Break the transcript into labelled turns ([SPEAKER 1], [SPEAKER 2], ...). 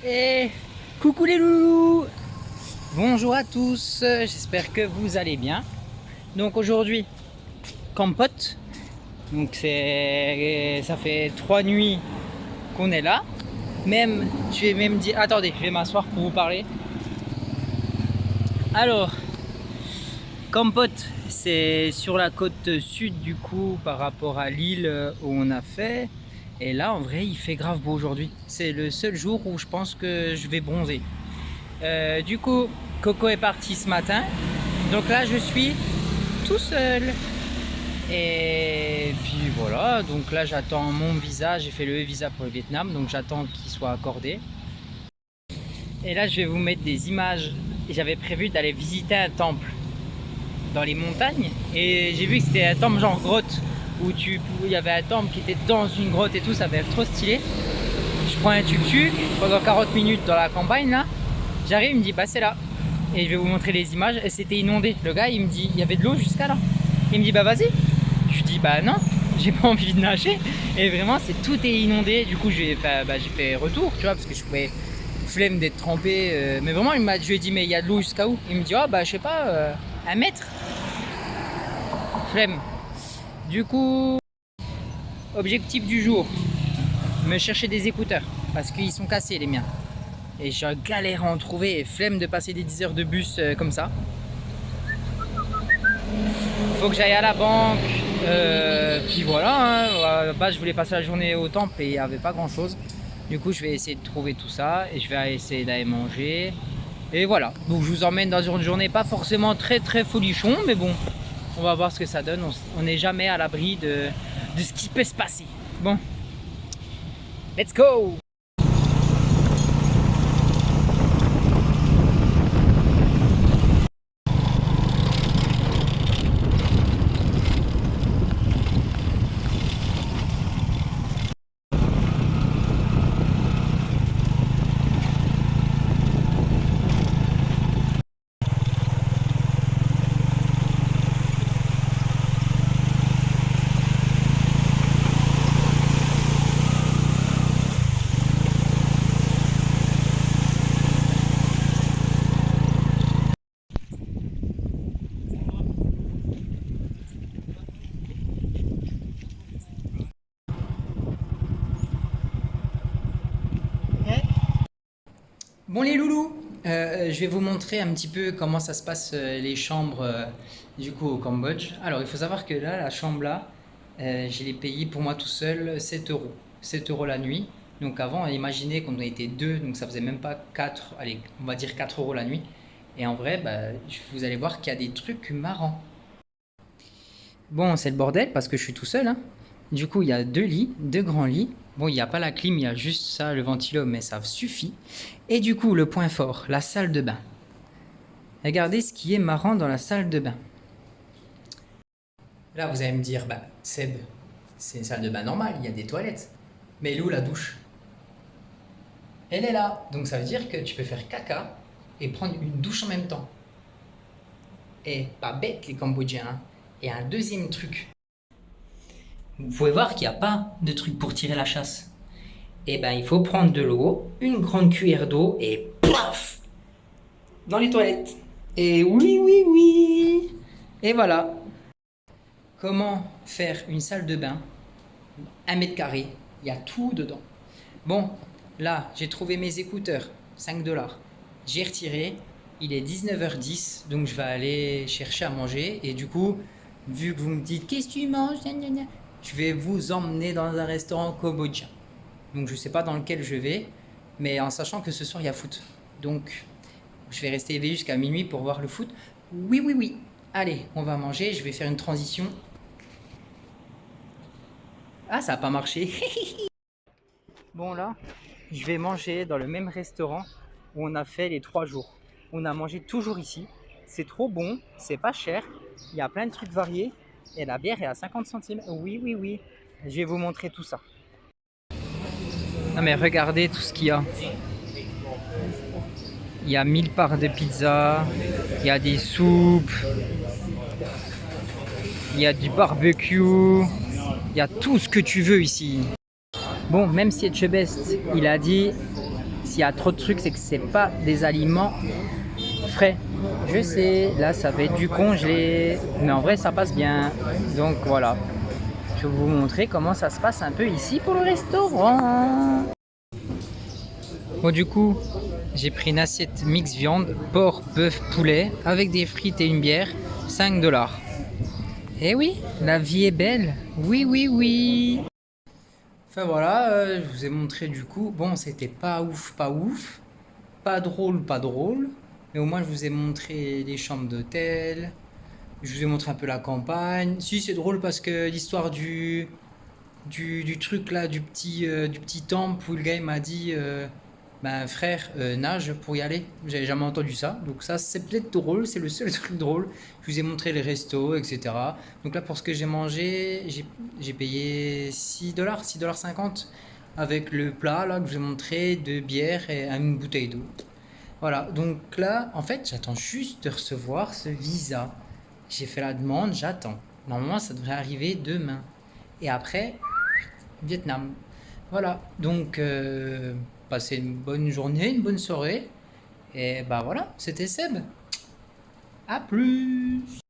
[SPEAKER 1] Et coucou les loulous. Bonjour à tous, j'espère que vous allez bien. Donc aujourd'hui, campote. Donc ça fait 3 nuits qu'on est là. Même, je vais même dire, attendez, je vais m'asseoir pour vous parler. Alors, campote, c'est sur la côte sud du coup par rapport à l'île où on a fait. Et là, en vrai, il fait grave beau aujourd'hui. C'est le seul jour où je pense que je vais bronzer. Du coup, Coco est parti ce matin. Donc là, je suis tout seul. Et puis voilà. Donc là, j'attends mon visa. J'ai fait le visa pour le Vietnam. Donc j'attends qu'il soit accordé. Et là, je vais vous mettre des images. J'avais prévu d'aller visiter un temple dans les montagnes. Et j'ai vu que c'était un temple genre grotte. Où il y avait un temple qui était dans une grotte et tout, ça avait l'air trop stylé. Je prends un tuk-tuk pendant 40 minutes dans la campagne là. J'arrive, il me dit bah c'est là. Et je vais vous montrer les images. Et c'était inondé. Le gars il me dit il y avait de l'eau jusqu'à là. Il me dit bah vas-y. Je dis bah non, j'ai pas envie de nager. Et vraiment tout est inondé. Du coup j'ai fait retour, tu vois, parce que je pouvais flemme d'être trempé. Mais vraiment je lui ai dit mais il y a de l'eau jusqu'à où? Il me dit oh bah je sais pas, 1 mètre. Flemme. Du coup, objectif du jour, me chercher des écouteurs parce qu'ils sont cassés les miens. Et je galère à en trouver et flemme de passer des 10 heures de bus comme ça. Faut que j'aille à la banque. Puis voilà, hein. Je voulais passer la journée au temple et il n'y avait pas grand chose. Du coup, je vais essayer de trouver tout ça et je vais essayer d'aller manger. Et voilà, donc je vous emmène dans une journée pas forcément très folichon, mais bon. On va voir ce que ça donne. On n'est jamais à l'abri de ce qui peut se passer. Bon, let's go! Bon les loulous, je vais vous montrer un petit peu comment ça se passe les chambres du coup au Cambodge. Alors il faut savoir que là, la chambre là, je l'ai payée pour moi tout seul 7 euros. 7 euros la nuit. Donc avant, imaginez qu'on était deux, donc ça faisait même pas 4, allez, on va dire 4 euros la nuit. Et en vrai, vous allez voir qu'il y a des trucs marrants. Bon, c'est le bordel parce que je suis tout seul, hein. Du coup, il y a 2 lits, 2 grands lits. Bon, il n'y a pas la clim, il y a juste ça, le ventilo, mais ça suffit. Et du coup, le point fort, la salle de bain. Regardez ce qui est marrant dans la salle de bain. Là, vous allez me dire, bah, Seb, c'est une salle de bain normale, il y a des toilettes. Mais elle est où la douche? Elle est là. Donc ça veut dire que tu peux faire caca et prendre une douche en même temps. Et pas bête les Cambodgiens, hein. Et un deuxième truc. Vous pouvez voir qu'il n'y a pas de truc pour tirer la chasse. Et ben il faut prendre de l'eau, une grande cuillère d'eau et paf dans les toilettes. Et oui. Et voilà. Comment faire une salle de bain 1 mètre carré, il y a tout dedans. Bon, là j'ai trouvé mes écouteurs, 5 $. J'ai retiré, il est 19h10, donc je vais aller chercher à manger. Et du coup, vu que vous me dites qu'est-ce que tu manges, je vais vous emmener dans un restaurant cambodgien. Donc je ne sais pas dans lequel je vais, mais en sachant que ce soir il y a foot. Donc je vais rester éveillé jusqu'à minuit pour voir le foot. Oui. Allez, on va manger, je vais faire une transition. Ah, ça n'a pas marché. Bon là, je vais manger dans le même restaurant où on a fait les 3 jours. On a mangé toujours ici. C'est trop bon, c'est pas cher. Il y a plein de trucs variés. Et la bière est à 50 centimes. Oui. Je vais vous montrer tout ça. Non mais regardez tout ce qu'il y a. Il y a 1000 parts de pizza. Il y a des soupes. Il y a du barbecue. Il y a tout ce que tu veux ici. Bon, même si Etchebest, il a dit S'il y a trop de trucs, c'est que c'est pas des aliments frais. Je sais, là ça va être du congelé, mais en vrai ça passe bien. Donc voilà, je vais vous montrer comment ça se passe un peu ici pour le restaurant. Bon du coup, j'ai pris une assiette mix viande, porc, bœuf, poulet, avec des frites et une bière, 5 $. Eh oui, la vie est belle. Oui, oui, oui. Enfin voilà, je vous ai montré du coup. Bon, c'était pas ouf, pas ouf. Pas drôle, pas drôle. Mais au moins, je vous ai montré les chambres d'hôtel. Je vous ai montré un peu la campagne. Si, c'est drôle parce que l'histoire du truc là, du petit temple où le gars il m'a dit ben frère, nage pour y aller. J'avais jamais entendu ça. Donc ça, c'est peut-être drôle, c'est le seul truc drôle. Je vous ai montré les restos, etc. Donc là, pour ce que j'ai mangé, j'ai payé 6 $, 6,50 $ avec le plat là que je vous ai montré, de bière et une bouteille d'eau. Voilà, donc là, en fait, j'attends juste de recevoir ce visa. J'ai fait la demande, j'attends. Normalement, ça devrait arriver demain. Et après, Vietnam. Voilà, donc passez une bonne journée, une bonne soirée. Et bah voilà, c'était Seb. À plus!